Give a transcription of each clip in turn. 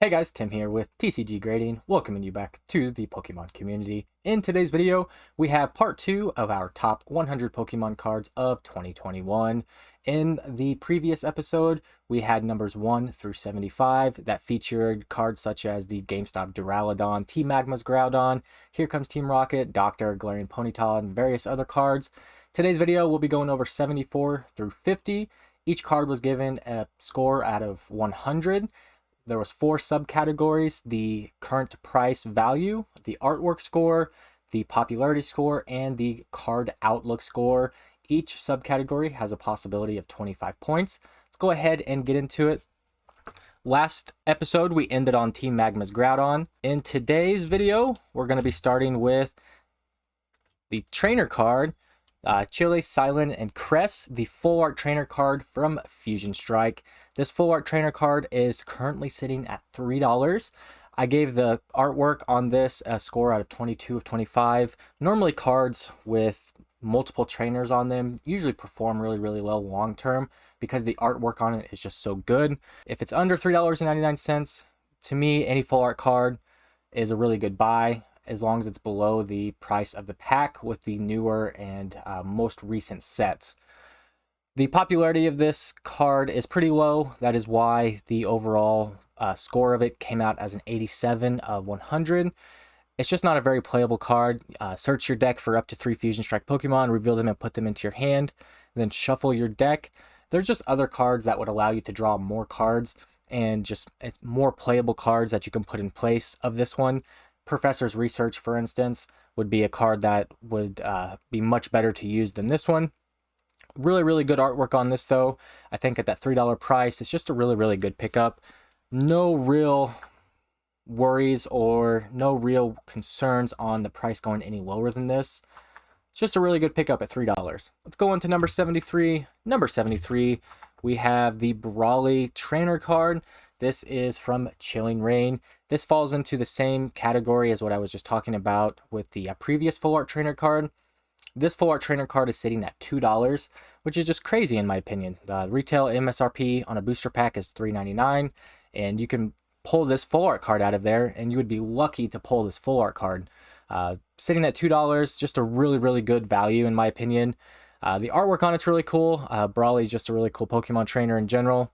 Hey guys, Tim here with TCG Grading, welcoming you back to the Pokemon community. In today's video, we have part 2 of our top 100 Pokemon cards of 2021. In the previous episode, we had numbers 1 through 75 that featured cards such as the GameStop Duraludon, Team Magma's Groudon, Here Comes Team Rocket, Doctor, Galarian Ponyta, and various other cards. Today's video, we'll be going over 74 through 50. Each card was given a score out of 100. There was 4 subcategories: the current price value, the artwork score, the popularity score, and the card outlook score. Each subcategory has a possibility of 25 points. Let's go ahead and get into it. Last episode, we ended on Team Magma's Groudon. In today's video, we're going to be starting with the trainer card, Chile, Silent, and Cress, the full art trainer card from Fusion Strike. This full art trainer card is currently sitting at $3. I gave the artwork on this a score out of 22 of 25. Normally cards with multiple trainers on them usually perform really well long term because the artwork on it is just so good. If it's under $3.99, to me, any full art card is a really good buy, as long as it's below the price of the pack with the newer and most recent sets. The popularity of this card is pretty low. That is why the overall score of it came out as an 87 of 100. It's just not a very playable card. Search your deck for up to 3 Fusion Strike Pokemon, reveal them and put them into your hand, then shuffle your deck. There's just other cards that would allow you to draw more cards and just more playable cards that you can put in place of this one. Professor's Research, for instance, would be a card that would be much better to use than this one. Really good artwork on this, though. I think at that $3 price, it's just a really good pickup. No real worries or no real concerns on the price going any lower than this. It's just a really good pickup at $3. Let's go on to number 73. Number 73, we have the Brawly Trainer card. This is from Chilling Reign. This falls into the same category as what I was just talking about with the previous full art trainer card. This full art trainer card is sitting at $2, which is just crazy in my opinion. The retail MSRP on a booster pack is $3.99, and you can pull this full art card out of there, and you would be lucky to pull this full art card. Sitting at $2, just a really good value in my opinion. The artwork on it's really cool. Brawly's just a really cool Pokemon trainer in general.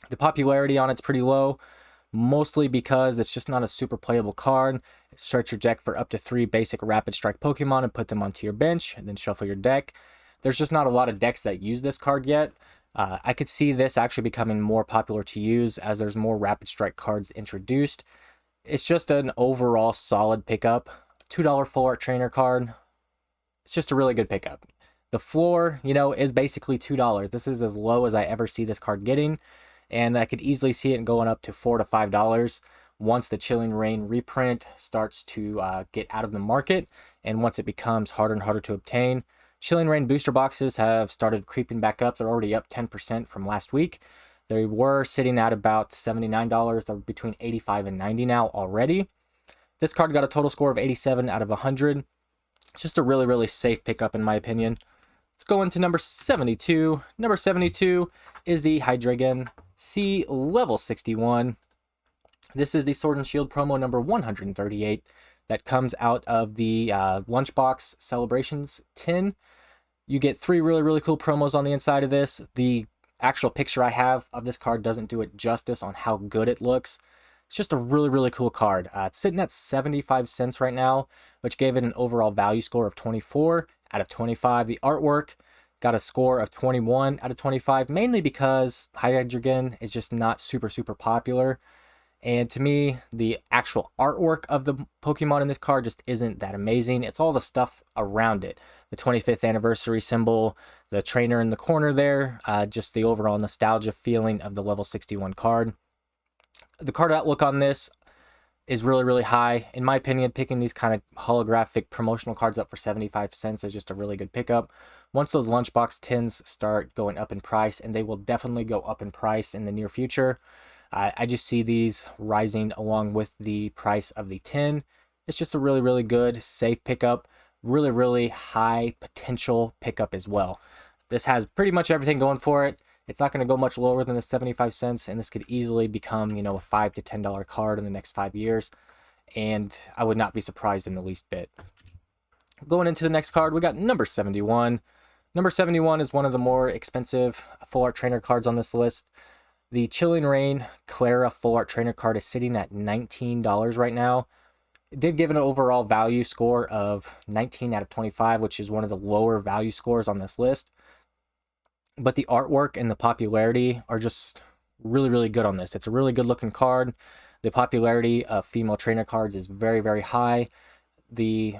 The popularity on it's pretty low, mostly because it's just not a super playable card. Search your deck for up to 3 basic Rapid Strike Pokemon and put them onto your bench, and then shuffle your deck. There's just not a lot of decks that use this card yet. I could see this actually becoming more popular to use as there's more Rapid Strike cards introduced. It's just an overall solid pickup. $2 full art trainer card. It's just a really good pickup. The floor, is basically $2. This is as low as I ever see this card getting, and I could easily see it going up to $4 to $5 once the Chilling Reign reprint starts to get out of the market, and once it becomes harder and harder to obtain. Chilling Reign booster boxes have started creeping back up. They're already up 10% from last week. They were sitting at about $79. They're between $85 and $90 now already. This card got a total score of 87 out of 100. Just a really safe pickup in my opinion. Let's go into number 72. Number 72 is the Hydreigon C level 61. This is the Sword and Shield promo number 138 that comes out of the Lunchbox Celebrations tin. You get 3 really cool promos on the inside of this. The actual picture I have of this card doesn't do it justice on how good it looks. It's just a really cool card. It's sitting at 75 cents right now, which gave it an overall value score of 24 out of 25. The artwork got a score of 21 out of 25, mainly because Hydreigon is just not super popular. And to me, the actual artwork of the Pokemon in this card just isn't that amazing. It's all the stuff around it. The 25th anniversary symbol, the trainer in the corner there, just the overall nostalgia feeling of the level 61 card. The card outlook on this is really high. In my opinion, picking these kind of holographic promotional cards up for 75 cents is just a really good pickup. Once those lunchbox tins start going up in price, and they will definitely go up in price in the near future, I just see these rising along with the price of the tin. It's just a really good, safe pickup. Really high potential pickup as well. This has pretty much everything going for it. It's not going to go much lower than the 75 cents, and this could easily become, you know, a $5 to $10 card in the next 5 years, and I would not be surprised in the least bit. Going into the next card, we got number 71. Number 71 is one of the more expensive full art trainer cards on this list. The Chilling Reign Clara full art trainer card is sitting at $19 right now. It did give an overall value score of 19 out of 25, which is one of the lower value scores on this list. But the artwork and the popularity are just really, really good on this. It's a really good looking card. The popularity of female trainer cards is very, very high. The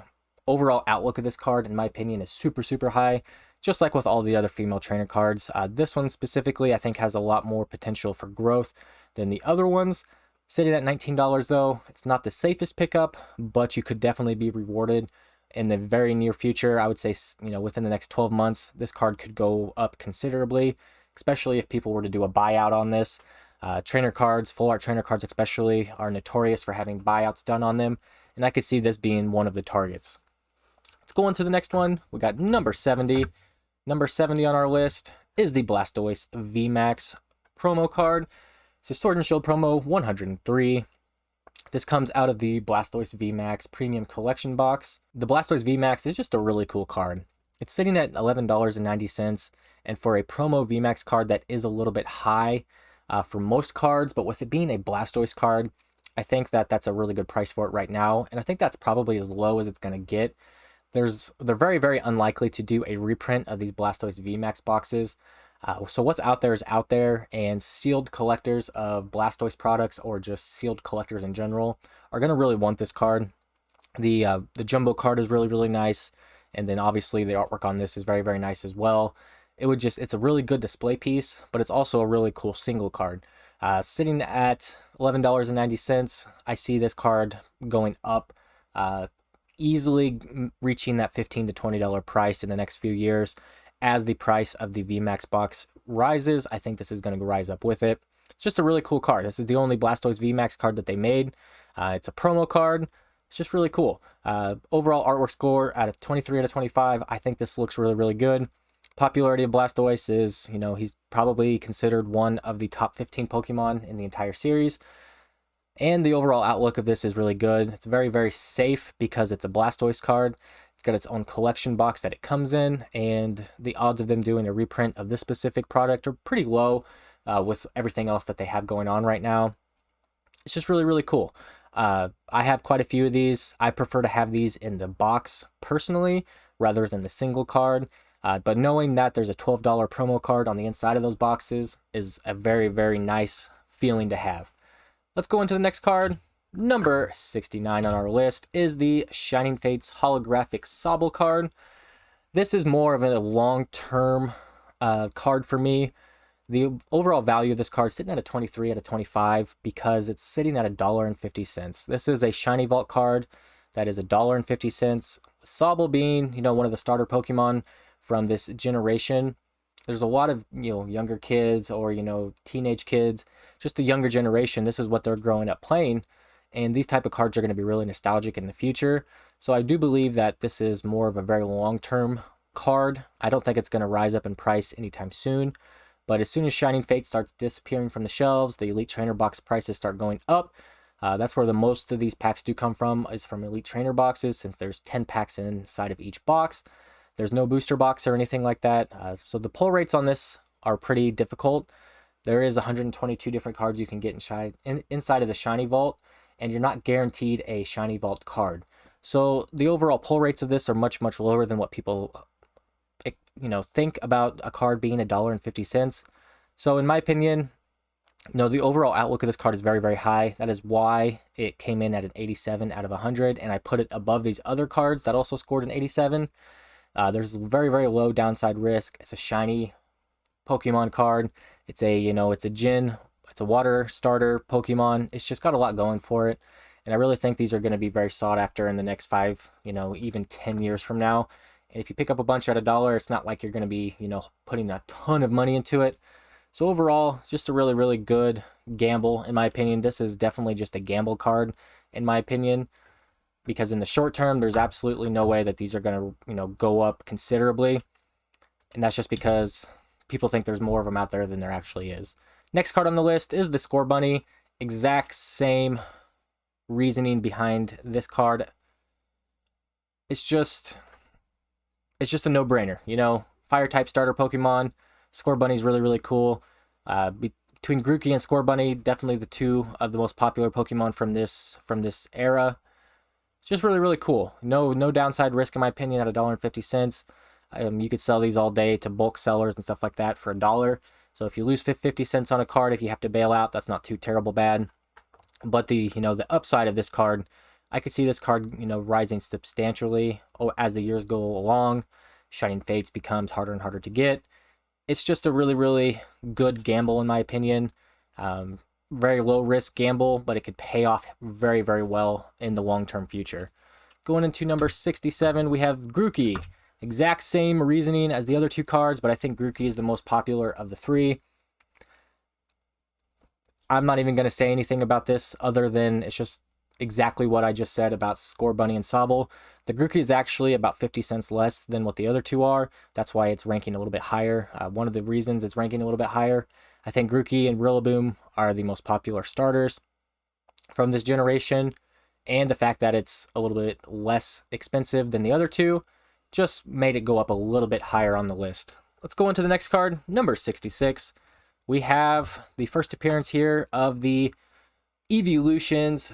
overall outlook of this card, in my opinion, is super, super high, just like with all the other female trainer cards. This one specifically, I think, has a lot more potential for growth than the other ones. Sitting at $19 though, it's not the safest pickup, but you could definitely be rewarded in the very near future. I would say, you know, within the next 12 months, this card could go up considerably, especially if people were to do a buyout on this. Trainer cards, full art trainer cards especially, are notorious for having buyouts done on them, and I could see this being one of the targets. Let's go on to the next one. We got number 70. Number 70 on our list is the Blastoise VMAX promo card. So Sword and Shield promo 103. This comes out of the Blastoise VMAX Premium Collection box. The Blastoise VMAX is just a really cool card. It's sitting at $11.90, and for a promo VMAX card, that is a little bit high for most cards, but with it being a Blastoise card, I think that that's a really good price for it right now, and I think that's probably as low as it's going to get. They're very, very unlikely to do a reprint of these Blastoise VMAX boxes. So what's out there is out there, and sealed collectors of Blastoise products, or just sealed collectors in general, are going to really want this card. The jumbo card is really, really nice, and then obviously the artwork on this is very, very nice as well. It's a really good display piece, but it's also a really cool single card. Sitting at $11.90, I see this card going up, easily reaching that $15 to $20 price in the next few years. As the price of the VMAX box rises, I think this is going to rise up with it. It's just a really cool card. This is the only Blastoise VMAX card that they made. It's a promo card. It's just really cool. Overall artwork score out of 23 out of 25. I think this looks really, really good. Popularity of Blastoise is, you know, he's probably considered one of the top 15 Pokemon in the entire series. And the overall outlook of this is really good. It's very, very safe because it's a Blastoise card. It's got its own collection box that it comes in, and the odds of them doing a reprint of this specific product are pretty low with everything else that they have going on right now. It's just really, really cool. I have quite a few of these. I prefer to have these in the box personally rather than the single card. But knowing that there's a $12 promo card on the inside of those boxes is a very, very nice feeling to have. Let's go into the next card. Number 69 on our list is the Shining Fates holographic Sobble card. This is more of a long-term card for me. The overall value of this card is sitting at a 23 out of 25 because it's sitting at $1.50. This is a Shiny Vault card that is $1.50. Sobble being, you know, one of the starter Pokemon from this generation. There's a lot of, you know, younger kids or, you know, teenage kids, just the younger generation. This is what they're growing up playing. And these type of cards are going to be really nostalgic in the future. So I do believe that this is more of a very long-term card. I don't think it's going to rise up in price anytime soon. But as soon as Shining Fate starts disappearing from the shelves, the Elite Trainer box prices start going up. That's where the most of these packs do come from, is from Elite Trainer boxes, since there's 10 packs inside of each box. There's no booster box or anything like that. So the pull rates on this are pretty difficult. There is 122 different cards you can get inside of the Shiny Vault, and you're not guaranteed a Shiny Vault card. So the overall pull rates of this are much, much lower than what people, you know, think about a card being $1.50. So in my opinion, you know, the overall outlook of this card is very, very high. That is why it came in at an 87 out of 100, and I put it above these other cards that also scored an 87. There's very, very low downside risk. It's a shiny Pokemon card. It's a, you know, it's a gym. It's a water starter Pokemon. It's just got a lot going for it. And I really think these are going to be very sought after in the next 5, you know, even 10 years from now. And if you pick up a bunch at $1, it's not like you're going to be, you know, putting a ton of money into it. So overall, it's just a really, really good gamble, in my opinion. This is definitely just a gamble card, in my opinion, because in the short term, there's absolutely no way that these are going to, you know, go up considerably. And that's just because people think there's more of them out there than there actually is. Next card on the list is the Scorbunny. Exact same reasoning behind this card. It's just a no-brainer, you know. Fire type starter Pokemon. Scorbunny's really, really cool. Between Grookey and Scorbunny, definitely the two of the most popular Pokemon from this era. It's just really, really cool. No downside risk in my opinion at $1.50. You could sell these all day to bulk sellers and stuff like that for $1. So if you lose 50 cents on a card, if you have to bail out, that's not too terrible bad. But the upside of this card, I could see this card, rising substantially as the years go along. Shining Fates becomes harder and harder to get. It's just a really, really good gamble in my opinion. Very low risk gamble, but it could pay off very, very well in the long-term future. Going into number 67, we have Grookey. Exact same reasoning as the other two cards, but I think Grookey is the most popular of the three. I'm not even going to say anything about this other than it's just exactly what I just said about Scorbunny and Sobble. The Grookey is actually about 50 cents less than what the other two are. That's why it's ranking a little bit higher. One of the reasons it's ranking a little bit higher, I think Grookey and Rillaboom are the most popular starters from this generation, and the fact that it's a little bit less expensive than the other two just made it go up a little bit higher on the list. Let's go into the next card, number 66. We have the first appearance here of the Eeveelutions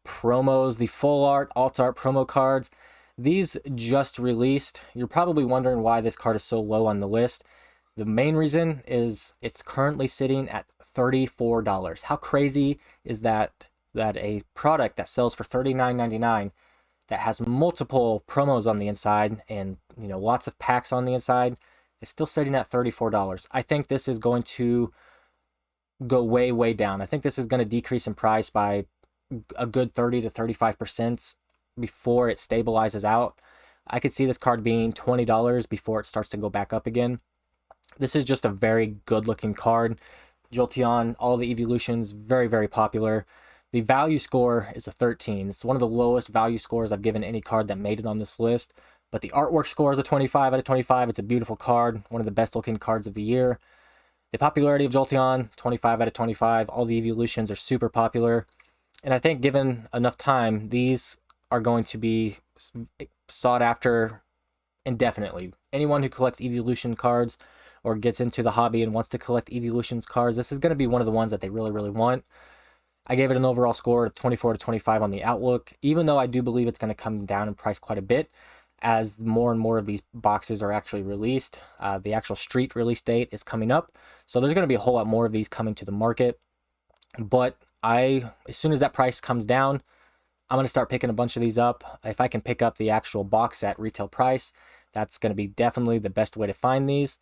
promos, the full art, alt art promo cards. These just released. You're probably wondering why this card is so low on the list. The main reason is it's currently sitting at $34. How crazy is that a product that sells for $39.99 that has multiple promos on the inside and lots of packs on the inside is still sitting at $34. I think this is going to go way, way down. I think this is going to decrease in price by a good 30 to 35% before it stabilizes out. I could see this card being $20 before it starts to go back up again. This is just a very good looking card. Jolteon, all the Eeveelutions, very, very popular. The value score is a 13. It's one of the lowest value scores I've given any card that made it on this list. But the artwork score is a 25 out of 25. It's a beautiful card, one of the best looking cards of the year. The popularity of Jolteon, 25 out of 25. All the Eeveelutions are super popular. And I think given enough time, these are going to be sought after indefinitely. Anyone who collects Eeveelution cards or gets into the hobby and wants to collect Eeveelutions cards, this is going to be one of the ones that they really, really want. I gave it an overall score of 24 to 25 on the Outlook, even though I do believe it's going to come down in price quite a bit as more and more of these boxes are actually released. The actual street release date is coming up, so there's going to be a whole lot more of these coming to the market. But as soon as that price comes down, I'm going to start picking a bunch of these up. If I can pick up the actual box at retail price, that's going to be definitely the best way to find these.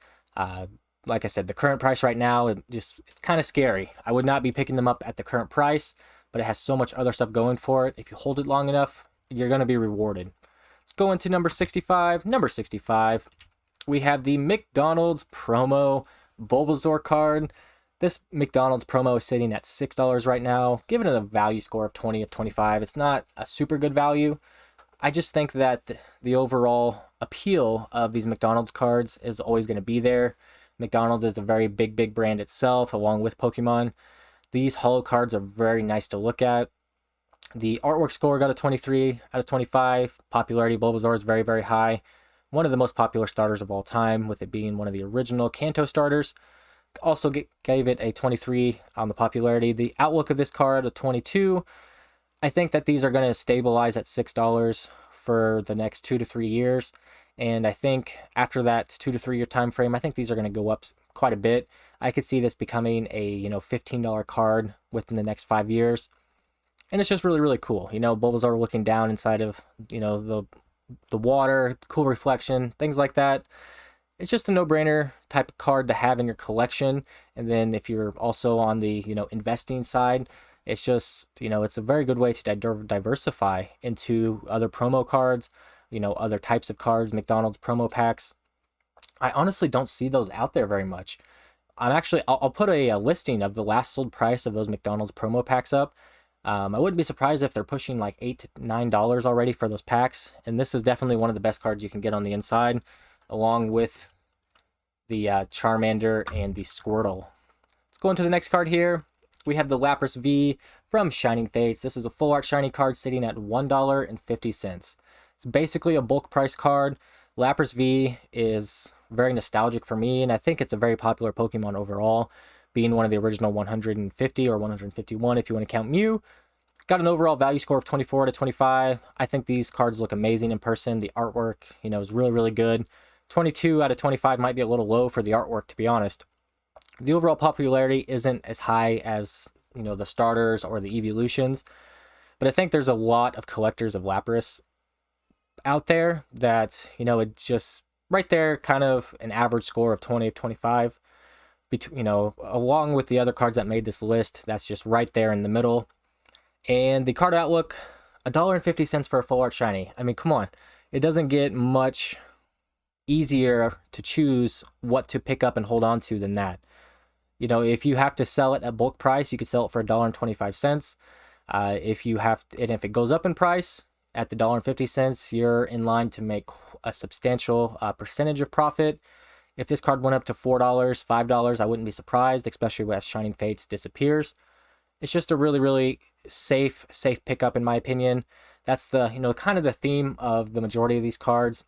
Like I said, the current price right now, it's kind of scary. I would not be picking them up at the current price, but it has so much other stuff going for it. If you hold it long enough, you're going to be rewarded. Let's go into number 65. Number 65, we have the McDonald's promo Bulbasaur card. This McDonald's promo is sitting at $6 right now. Given it a value score of 20 of 25, it's not a super good value. I just think that the overall appeal of these McDonald's cards is always going to be there. McDonald's is a very big, big brand itself, along with Pokemon. These holo cards are very nice to look at. The artwork score got a 23 out of 25. Popularity, Bulbasaur is very, very high. One of the most popular starters of all time, with it being one of the original Kanto starters. Also gave it a 23 on the popularity. The outlook of this card, a 22. I think that these are going to stabilize at $6 for the next 2 to 3 years. And I think after that 2 to 3 year time frame, I think these are going to go up quite a bit. I could see this becoming a $15 card within the next 5 years. And it's just really, really cool. Bulbasaur looking down inside of the water, cool reflection, things like that. It's just a no-brainer type of card to have in your collection. And then if you're also on the investing side, it's just it's a very good way to diversify into other promo cards, other types of cards, McDonald's promo packs. I honestly don't see those out there very much. I'll put a listing of the last sold price of those McDonald's promo packs up. I wouldn't be surprised if they're pushing like $8 to $9 already for those packs. And this is definitely one of the best cards you can get on the inside, along with the Charmander and the Squirtle. Let's go into the next card here. We have the Lapras V from Shining Fates. This is a full art shiny card sitting at $1.50. It's basically a bulk price card. Lapras V is very nostalgic for me, and I think it's a very popular Pokemon overall, being one of the original 150 or 151 if you want to count Mew. Got an overall value score of 24 to 25. I think these cards look amazing in person. The artwork, is really, really good. 22 out of 25 might be a little low for the artwork, to be honest. The overall popularity isn't as high as, the starters or the Eeveelutions, but I think there's a lot of collectors of Lapras out there that, it's just right there, kind of an average score of 20 of 25. Along with the other cards that made this list, that's just right there in the middle. And the card outlook, $1.50 for a full art shiny. I mean, come on. It doesn't get much easier to choose what to pick up and hold on to than that. If you have to sell it at bulk price, you could sell it for $1.25. If it goes up in price at the $1.50, you're in line to make a substantial percentage of profit. If this card went up to $4, $5, I wouldn't be surprised, especially as Shining Fates disappears. It's just a really, really safe pickup in my opinion. That's the, kind of the theme of the majority of these cards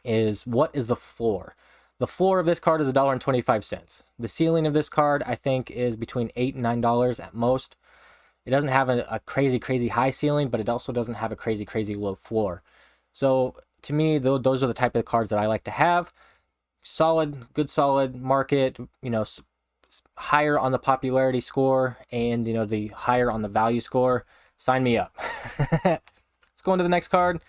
is what is the floor? The floor of this card is $1.25. The ceiling of this card, I think, is between $8 and $9 at most. It doesn't have a crazy, crazy high ceiling, but it also doesn't have a crazy, crazy low floor. So to me, those are the type of cards that I like to have. Good solid market, higher on the popularity score and, the higher on the value score. Sign me up. Let's go into the next card.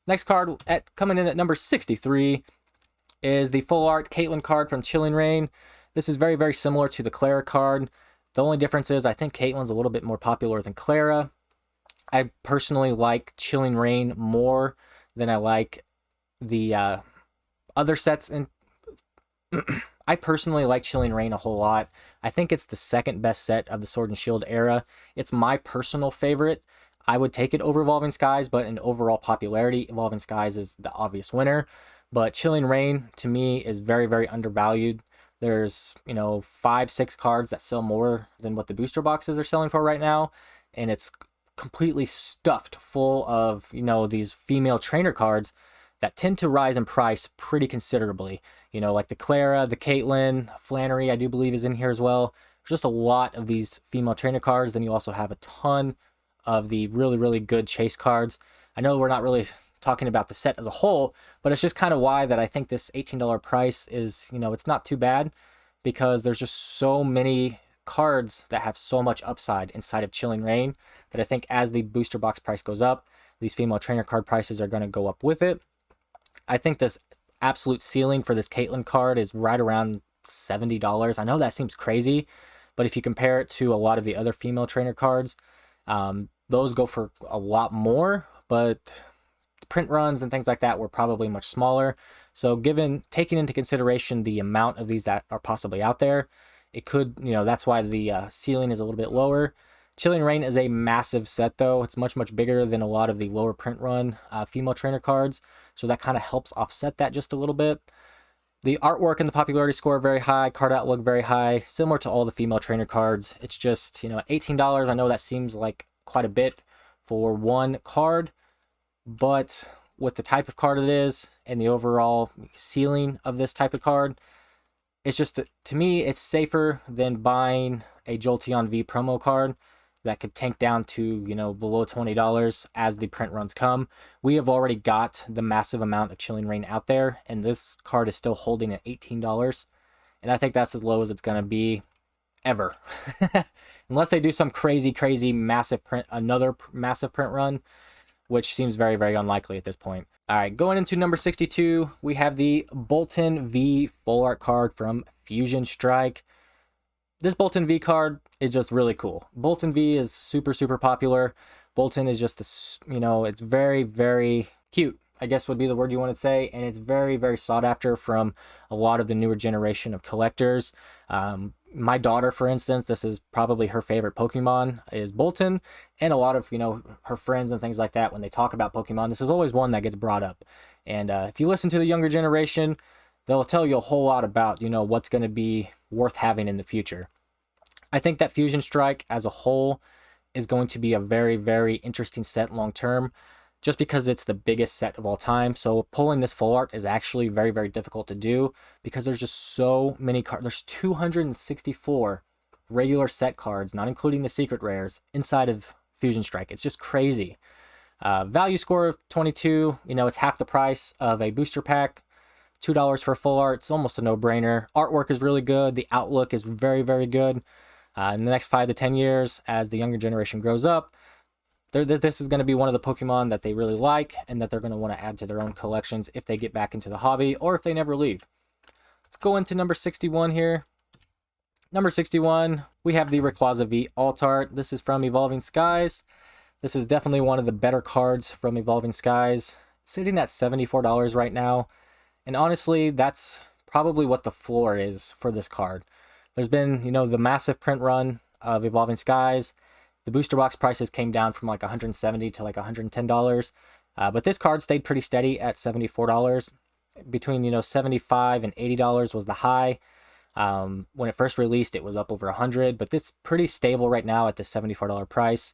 Next card coming in at number 63 is the full art Caitlyn card from Chilling Reign. This is very, very similar to the Clara card. The only difference is I think Caitlyn's a little bit more popular than Clara. I personally like Chilling Reign more than I like the other sets. I personally like Chilling Reign a whole lot. I think it's the second best set of the Sword and Shield era. It's my personal favorite. I would take it over Evolving Skies, but in overall popularity, Evolving Skies is the obvious winner. But Chilling Reign, to me, is very, very undervalued. There's, 5-6 cards that sell more than what the booster boxes are selling for right now. And it's completely stuffed full of, these female trainer cards that tend to rise in price pretty considerably. Like the Clara, the Caitlyn, Flannery, I do believe is in here as well. There's just a lot of these female trainer cards. Then you also have a ton of the really, really good chase cards. I know we're not really talking about the set as a whole, but it's just kind of why that I think this $18 price is, it's not too bad because there's just so many cards that have so much upside inside of Chilling Reign that I think as the booster box price goes up, these female trainer card prices are going to go up with it. I think this absolute ceiling for this Caitlyn card is right around $70. I know that seems crazy, but if you compare it to a lot of the other female trainer cards, those go for a lot more, but print runs and things like that were probably much smaller. So taking into consideration the amount of these that are possibly out there, it could, that's why the ceiling is a little bit lower. Chilling Reign is a massive set though. It's much, much bigger than a lot of the lower print run female trainer cards. So that kind of helps offset that just a little bit. The artwork and the popularity score are very high, card outlook very high, similar to all the female trainer cards. It's just, $18. I know that seems like quite a bit for one card, but with the type of card it is and the overall ceiling of this type of card, it's just, to me, it's safer than buying a Jolteon V promo card that could tank down to, below $20 as the print runs come. We have already got the massive amount of Chilling Reign out there, and this card is still holding at $18. And I think that's as low as it's going to be ever. Unless they do some crazy, crazy massive another massive print run, which seems very, very unlikely at this point. All right, going into number 62, we have the Bolund V full art card from Fusion Strike. This Bolund V card is just really cool. Bolund V is super, super popular. Bolund is just, it's very, very cute, I guess would be the word you want to say. And it's very, very sought after from a lot of the newer generation of collectors. My daughter, for instance, this is probably her favorite Pokemon is Bolund. And a lot of, her friends and things like that, when they talk about Pokemon, this is always one that gets brought up. And if you listen to the younger generation, they'll tell you a whole lot about, you know, what's going to be worth having in the future. I think that Fusion Strike as a whole is going to be a very, very interesting set long term, just because it's the biggest set of all time. So pulling this full art is actually very, very difficult to do because there's just so many cards. There's 264 regular set cards, not including the secret rares, inside of Fusion Strike. It's just crazy. Value score of 22, you know, it's half the price of a booster pack. $2 for full art, it's almost a no-brainer. Artwork is really good. The outlook is very, very good. In the next 5 to 10 years, as the younger generation grows up, this is going to be one of the Pokemon that they really like and that they're going to want to add to their own collections if they get back into the hobby or if they never leave. Let's go into number 61 here. Number 61, we have the Rayquaza V alt art. This is from Evolving Skies. This is definitely one of the better cards from Evolving Skies. It's sitting at $74 right now. And honestly, that's probably what the floor is for this card. There's been, you know, the massive print run of Evolving Skies. The booster box prices came down from like $170 to like $110. But this card stayed pretty steady at $74. Between, you know, $75 and $80 was the high. When it first released, it was up over $100, but it's pretty stable right now at the $74 price.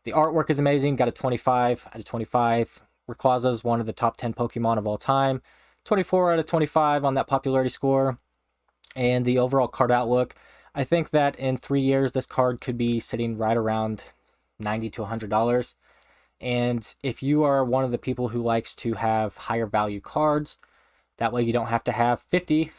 The artwork is amazing. Got a 25 out of 25. Rayquaza is one of the top 10 Pokemon of all time. 24 out of 25 on that popularity score. And the overall card outlook, I think that in 3 years, this card could be sitting right around $90 to $100. And if you are one of the people who likes to have higher value cards, that way you don't have to have 50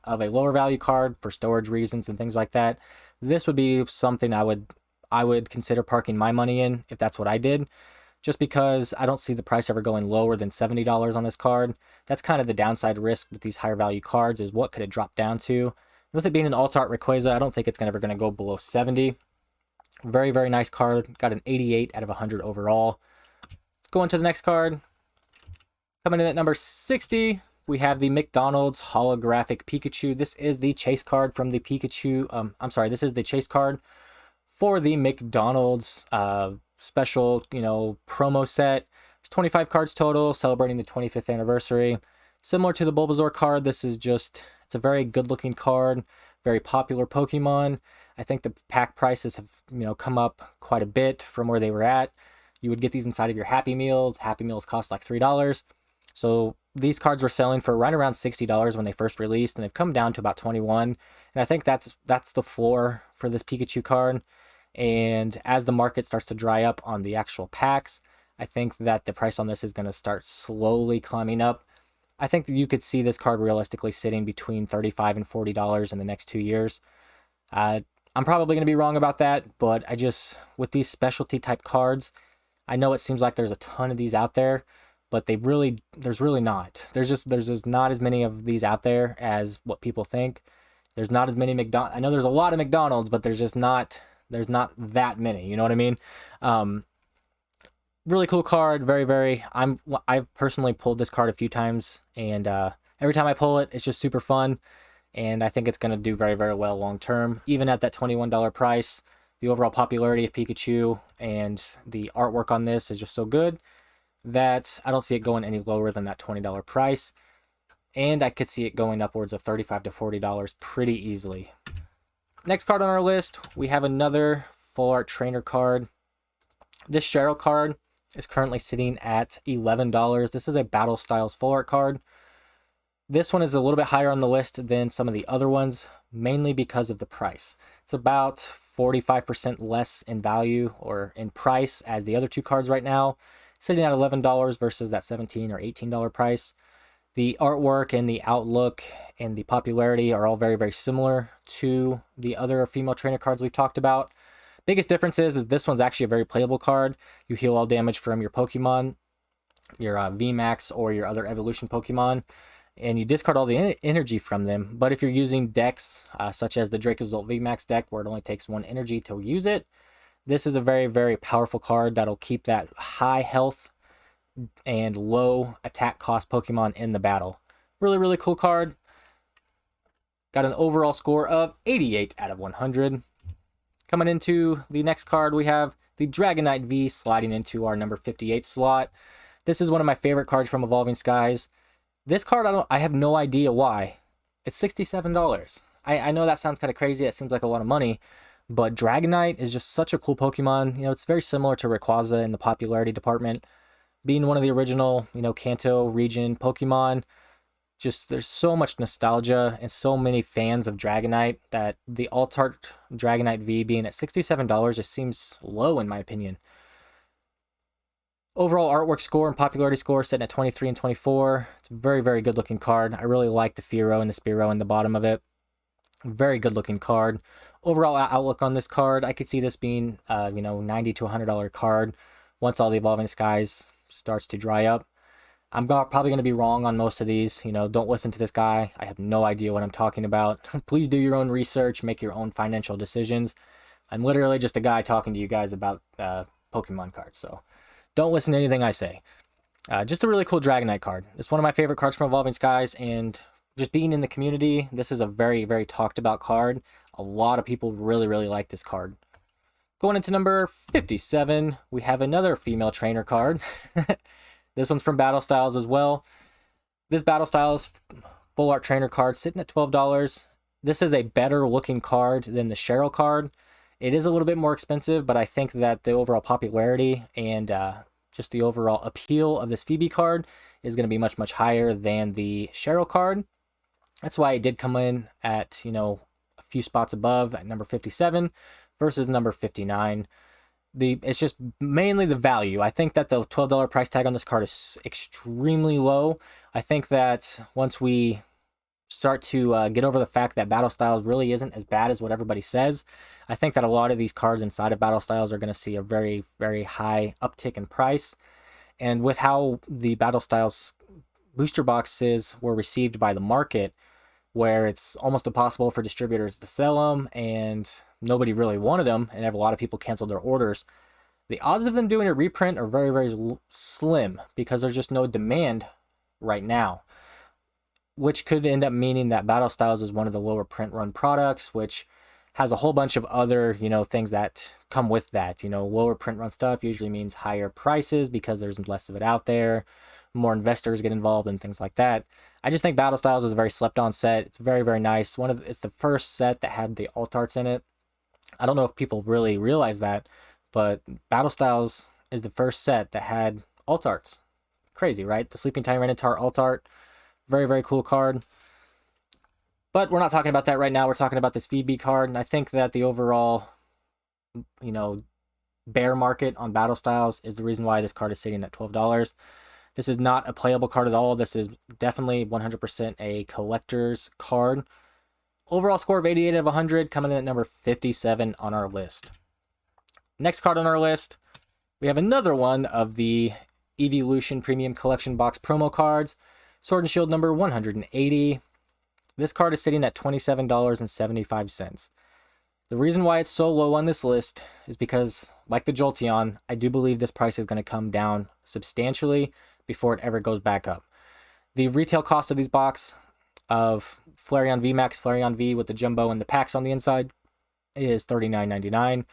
of a lower value card for storage reasons and things like that, this would be something I would consider parking my money in if that's what I did. Just because I don't see the price ever going lower than $70 on this card. That's kind of the downside risk with these higher value cards, is what could it drop down to. With it being an alt art Rayquaza, I don't think it's ever going to go below 70. Very, very nice card. Got an 88 out of 100 overall. Let's go into the next card. Coming in at number 60, we have the McDonald's holographic Pikachu. This is the chase card from the Pikachu. This is the chase card for the McDonald's special, you know, promo set. It's 25 cards total, celebrating the 25th anniversary. Similar to the Bulbasaur card, this is just, it's a very good looking card, very popular Pokemon. I think the pack prices have, you know, come up quite a bit from where they were at. You would get these inside of your Happy Meal. Happy Meals cost like $3. So these cards were selling for right around $60 when they first released, and they've come down to about $21. And I think that's the floor for this Pikachu card. And as the market starts to dry up on the actual packs, I think that the price on this is going to start slowly climbing up. I think that you could see this card realistically sitting between $35 and $40 in the next 2 years. I'm probably going to be wrong about that, but with these specialty type cards, I know it seems like there's a ton of these out there, but there's really not. There's just not as many of these out there as what people think. There's not as many I know there's a lot of McDonald's, but there's not that many, you know what I mean? Really cool card, I've personally pulled this card a few times, and every time I pull it, it's just super fun, and I think it's going to do very, very well long term. Even at that $21 price, the overall popularity of Pikachu and the artwork on this is just so good that I don't see it going any lower than that $20 price, and I could see it going upwards of $35 to $40 pretty easily. Next card on our list, we have another full art trainer card. This Cheryl card is currently sitting at $11. This is a Battle Styles full art card. This one is a little bit higher on the list than some of the other ones, mainly because of the price. It's about 45% less in value or in price as the other two cards right now, sitting at $11 versus that $17 or $18 price. The artwork and the outlook and the popularity are all very, very similar to the other female trainer cards we've talked about. Biggest difference is this one's actually a very playable card. You heal all damage from your Pokemon, your VMAX or your other evolution Pokemon, and you discard all the energy from them. But if you're using decks such as the Dracozolt VMAX deck, where it only takes 1 energy to use it, this is a very, very powerful card that'll keep that high health and low attack cost Pokemon in the battle. Really, really cool card. Got an overall score of 88 out of 100. Coming into the next card, we have the Dragonite V sliding into our number 58 slot. This is one of my favorite cards from Evolving Skies. This card, I have no idea why. It's $67. I know that sounds kind of crazy. It seems like a lot of money, but Dragonite is just such a cool Pokemon. You know, it's very similar to Rayquaza in the popularity department. Being one of the original, you know, Kanto region Pokemon, just there's so much nostalgia and so many fans of Dragonite that the alt art Dragonite V being at $67 just seems low in my opinion. Overall artwork score and popularity score sitting at 23 and 24. It's a very, very good looking card. I really like the Fearow and the Spearow in the bottom of it. Very good looking card. Overall outlook on this card, I could see this being, you know, $90 to $100 card once all the Evolving Skies starts to dry up. I'm probably going to be wrong on most of these. You know, don't listen to this guy. I have no idea what I'm talking about. Please do your own research, make your own financial decisions. I'm literally just a guy talking to you guys about Pokemon cards, so don't listen to anything I say. Just a really cool Dragonite card. It's one of my favorite cards from Evolving Skies, and just being in the community, this is a very, very talked about card. A lot of people really, really like this card. Going into number 57, we have another female trainer card. This one's from Battle Styles as well. This Battle Styles full art trainer card sitting at $12. This is a better looking card than the Cheryl card. It is a little bit more expensive, but I think that the overall popularity and just the overall appeal of this Phoebe card is going to be much, much higher than the Cheryl card. That's why it did come in at, you know, a few spots above at number 57 versus number 59. It's just mainly the value. I think that the $12 price tag on this card is extremely low. I think that once we start to get over the fact that Battle Styles really isn't as bad as what everybody says, I think that a lot of these cards inside of Battle Styles are going to see a very, very high uptick in price. And with how the Battle Styles booster boxes were received by the market, where it's almost impossible for distributors to sell them and nobody really wanted them and a lot of people canceled their orders, the odds of them doing a reprint are very, very slim because there's just no demand right now, which could end up meaning that Battle Styles is one of the lower print run products, which has a whole bunch of other, you know, things that come with that. You know, lower print run stuff usually means higher prices because there's less of it out there. More investors get involved and things like that. I just think Battle Styles is a very slept on set. It's very, very nice. It's the first set that had the alt arts in it. I don't know if people really realize that, but Battle Styles is the first set that had alt arts. Crazy, right? The Sleeping Tyranitar alt art. Very, very cool card. But we're not talking about that right now. We're talking about this Phoebe card, and I think that the overall, you know, bear market on Battle Styles is the reason why this card is sitting at $12. This is not a playable card at all. This is definitely 100% a collector's card. Overall score of 88 out of 100, coming in at number 57 on our list. Next card on our list, we have another one of the Eeveelution Premium Collection Box promo cards. Sword and Shield number 180. This card is sitting at $27.75. The reason why it's so low on this list is because, like the Jolteon, I do believe this price is going to come down substantially before it ever goes back up. The retail cost of these box of Flareon VMAX, Flareon V with the jumbo and the packs on the inside is $39.99.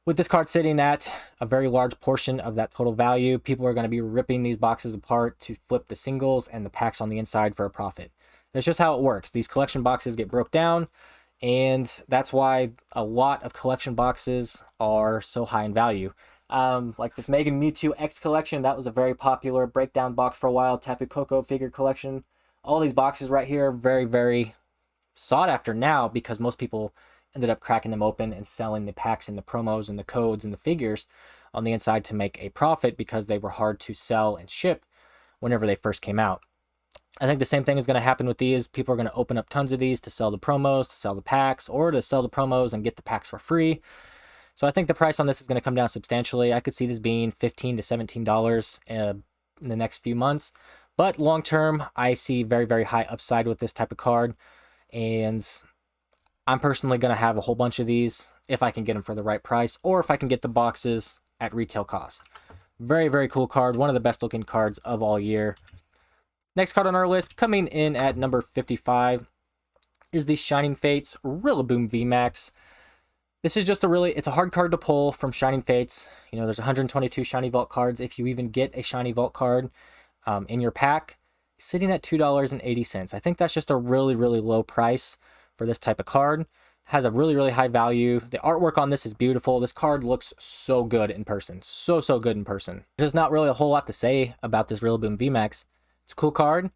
With this card sitting at a very large portion of that total value, people are going to be ripping these boxes apart to flip the singles and the packs on the inside for a profit. That's just how it works. These collection boxes get broke down, and that's why a lot of collection boxes are so high in value. Like this Mega Mewtwo X collection, that was a very popular breakdown box for a while. Tapu Koko figure collection. All these boxes right here are very, very sought after now because most people ended up cracking them open and selling the packs and the promos and the codes and the figures on the inside to make a profit because they were hard to sell and ship whenever they first came out. I think the same thing is going to happen with these. People are going to open up tons of these to sell the promos, to sell the packs, or to sell the promos and get the packs for free. So I think the price on this is going to come down substantially. I could see this being $15 to $17 in the next few months. But long term, I see very, very high upside with this type of card. And I'm personally going to have a whole bunch of these if I can get them for the right price or if I can get the boxes at retail cost. Very, very cool card. One of the best looking cards of all year. Next card on our list, coming in at number 55, is the Shining Fates Rillaboom VMAX. This is just it's a hard card to pull from Shining Fates. You know, there's 122 Shiny Vault cards. If you even get a Shiny Vault card in your pack, sitting at $2.80. I think that's just a really, really low price for this type of card. Has a really, really high value. The artwork on this is beautiful. This card looks so good in person. So good in person. There's not really a whole lot to say about this Rillaboom VMAX. It's a cool card.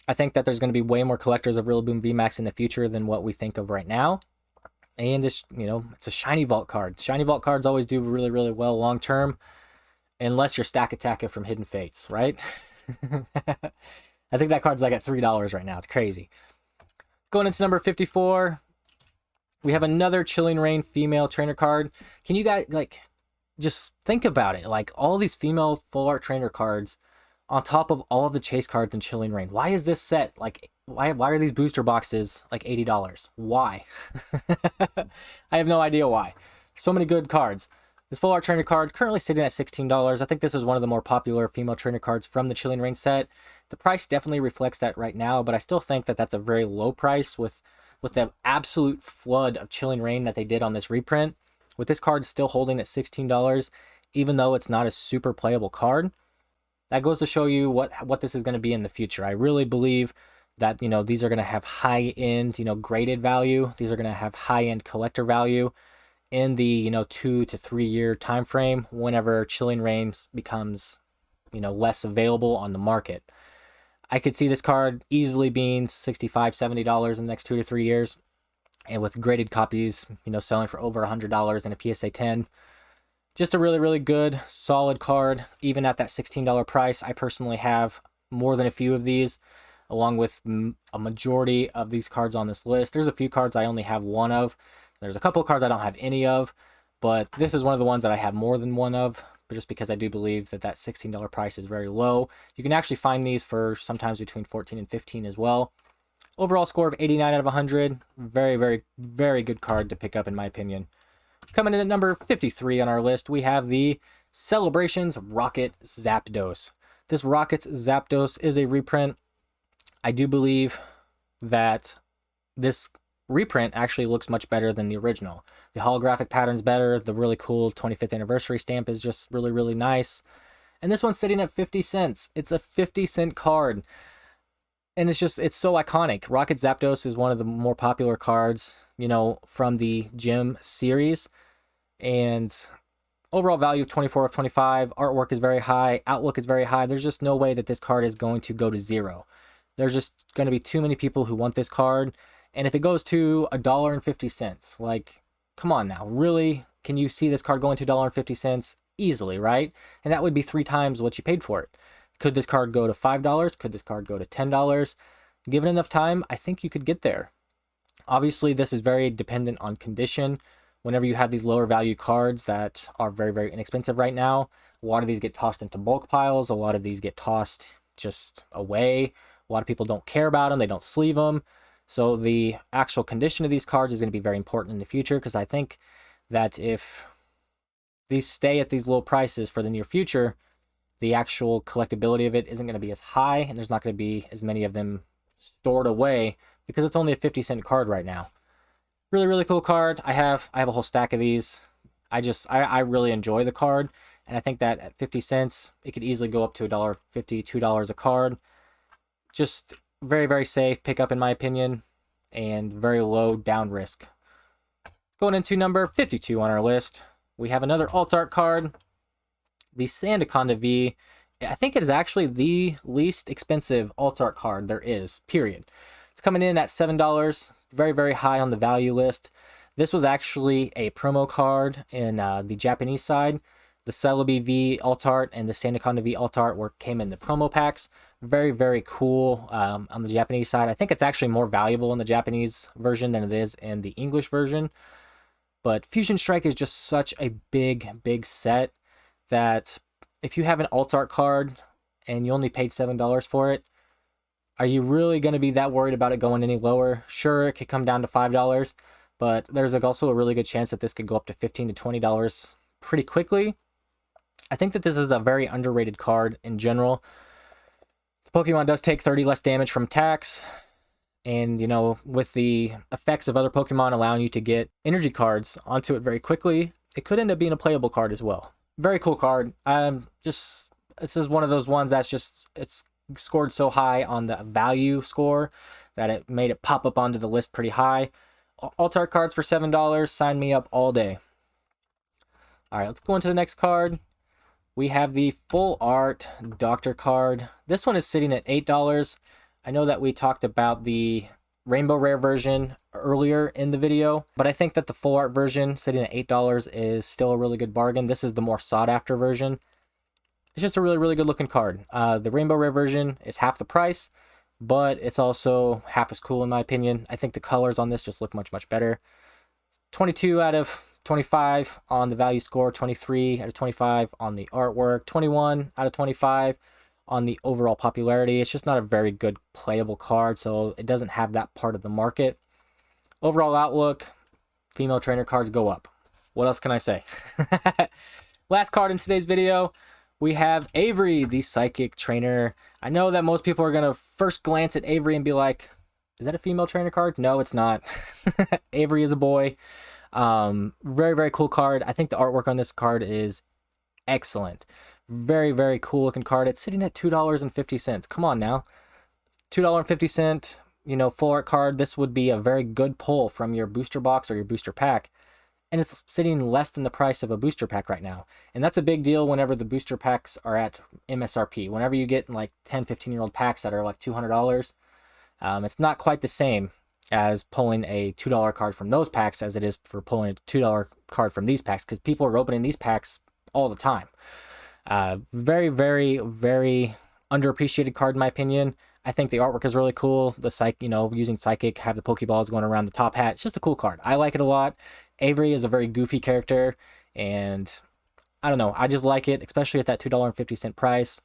I think that there's going to be way more collectors of Rillaboom VMAX in the future than what we think of right now. And it's, you know, it's a shiny vault card. Shiny vault cards always do really, really well long term. Unless you're Stack Attacker from Hidden Fates, right? I think that card's like at $3 right now. It's crazy. Going into number 54. We have another Chilling Reign female trainer card. Can you guys, like, just think about it? Like, all these female full art trainer cards on top of all of the chase cards in Chilling Reign. Why is this set, like, why are these booster boxes, like, $80? Why? I have no idea why. So many good cards. This full art trainer card currently sitting at $16. I think this is one of the more popular female trainer cards from the Chilling Reign set. The price definitely reflects that right now, but I still think that that's a very low price with the absolute flood of Chilling Reign that they did on this reprint. With this card still holding at $16, even though it's not a super playable card, that goes to show you what this is going to be in the future. I really believe that, you know, these are going to have high-end, you know, graded value. These are going to have high-end collector value in the, you know, 2 to 3 year time frame whenever Chilling Reign becomes, you know, less available on the market. I could see this card easily being $65, $70 in the next 2 to 3 years, and with graded copies, you know, selling for over $100 in a PSA 10. Just a really, really good, solid card, even at that $16 price. I personally have more than a few of these, along with a majority of these cards on this list. There's a few cards I only have one of. There's a couple of cards I don't have any of, but this is one of the ones that I have more than one of, but just because I do believe that that $16 price is very low. You can actually find these for sometimes between $14 and $15 as well. Overall score of 89 out of 100. Very, very, very good card to pick up in my opinion. Coming in at number 53 on our list, we have the Celebrations Rocket Zapdos. This Rocket's Zapdos is a reprint. I do believe that this reprint actually looks much better than the original. The holographic pattern's better. The really cool 25th anniversary stamp is just really, really nice. And this one's sitting at 50 cents. It's a 50-cent card. And it's so iconic. Rocket Zapdos is one of the more popular cards, you know, from the Gym series. And overall value of 24 of 25. Artwork is very high. Outlook is very high. There's just no way that this card is going to go to zero. There's just going to be too many people who want this card. And if it goes to $1.50, like, come on now, really? Can you see this card going to $1.50 easily, right? And that would be 3 times what you paid for it. Could this card go to $5? Could this card go to $10? Given enough time, I think you could get there. Obviously, this is very dependent on condition. Whenever you have these lower value cards that are very, very inexpensive right now, a lot of these get tossed into bulk piles. A lot of these get tossed just away. A lot of people don't care about them. They don't sleeve them. So the actual condition of these cards is going to be very important in the future, because I think that if these stay at these low prices for the near future, the actual collectability of it isn't going to be as high, and there's not going to be as many of them stored away because it's only a 50-cent card right now. Really, really cool card. I have a whole stack of these. I really enjoy the card, and I think that at 50 cents, it could easily go up to $1.50, $2 a card. Just very, very safe pickup in my opinion, and very low down risk. Going into number 52 on our list, we have another alt art card, the Sandaconda V. I think it is actually the least expensive alt art card there is, period. It's coming in at $7, very, very high on the value list. This was actually a promo card in the Japanese side. The Celebi V alt art and the Sandaconda V alt art came in the promo packs. Very, very cool on the Japanese side. I think it's actually more valuable in the Japanese version than it is in the English version. But Fusion Strike is just such a big, big set that if you have an alt art card and you only paid $7 for it, are you really going to be that worried about it going any lower? Sure, it could come down to $5, but there's also a really good chance that this could go up to $15 to $20 pretty quickly. I think that this is a very underrated card in general. Pokemon does take 30 less damage from attacks, and, you know, with the effects of other Pokemon allowing you to get energy cards onto it very quickly, it could end up being a playable card as well. Very cool card. This is one of those ones that's just, it's scored so high on the value score that it made it pop up onto the list pretty high. Alt art cards for $7. Sign me up all day. All right, let's go into the next card. We have the full art Doctor card. This one is sitting at $8. I know that we talked about the Rainbow Rare version earlier in the video, but I think that the full art version sitting at $8 is still a really good bargain. This is the more sought after version. It's just a really, really good looking card. The Rainbow Rare version is half the price, but it's also half as cool in my opinion. I think the colors on this just look much, much better. 22 out of 25 on the value score, 23 out of 25 on the artwork, 21 out of 25 on the overall popularity. It's just not a very good playable card, so it doesn't have that part of the market. Overall outlook, female trainer cards go up. What else can I say? Last card in today's video, we have Avery, the psychic trainer. I know that most people are going to first glance at Avery and be like, is that a female trainer card? No, it's not. Avery is a boy. Very, very cool card. I think the artwork on this card is excellent. Very, very cool looking card. It's sitting at $2.50. Come on now. $2.50, you know, full art card. This would be a very good pull from your booster box or your booster pack. And it's sitting less than the price of a booster pack right now. And that's a big deal whenever the booster packs are at MSRP. Whenever you get like 10, 15-year-old packs that are like $200, it's not quite the same as pulling a $2 card from those packs as it is for pulling a $2 card from these packs, because people are opening these packs all the time. Very, very, very underappreciated card in my opinion. I think the artwork is really cool. The using Psychic, have the Pokeballs going around the top hat. It's just a cool card. I like it a lot. Avery is a very goofy character, and I don't know. I just like it, especially at that $2.50 price.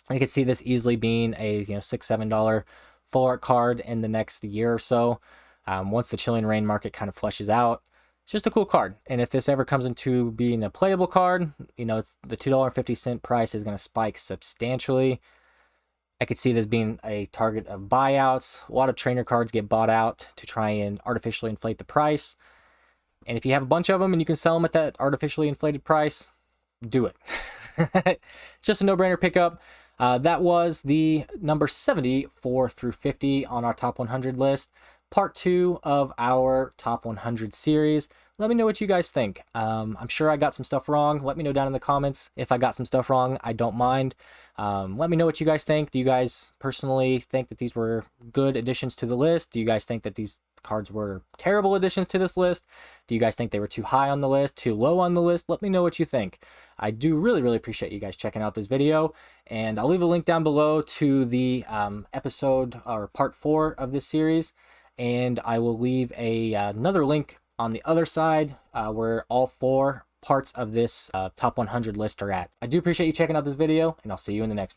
I could see this easily being a $6, $7 full art card in the next year or so. Once the Chilling Rain market kind of flushes out. It's just a cool card. And if this ever comes into being a playable card, it's the $2.50 price is going to spike substantially. I could see this being a target of buyouts. A lot of trainer cards get bought out to try and artificially inflate the price. And if you have a bunch of them and you can sell them at that artificially inflated price, do it. It's just a no-brainer pickup. That was the number 74 through 50 on our top 100 list. Part 2 of our top 100 series. Let me know what you guys think. I'm sure I got some stuff wrong. Let me know down in the comments if I got some stuff wrong. I don't mind. Let me know what you guys think. Do you guys personally think that these were good additions to the list? Do you guys think that these cards were terrible additions to this list? Do you guys think they were too high on the list, too low on the list? Let me know what you think. I do really, really appreciate you guys checking out this video, and I'll leave a link down below to the episode or part 4 of this series, and I will leave another link on the other side where all 4 parts of this top 100 list are at. I do appreciate you checking out this video, and I'll see you in the next one.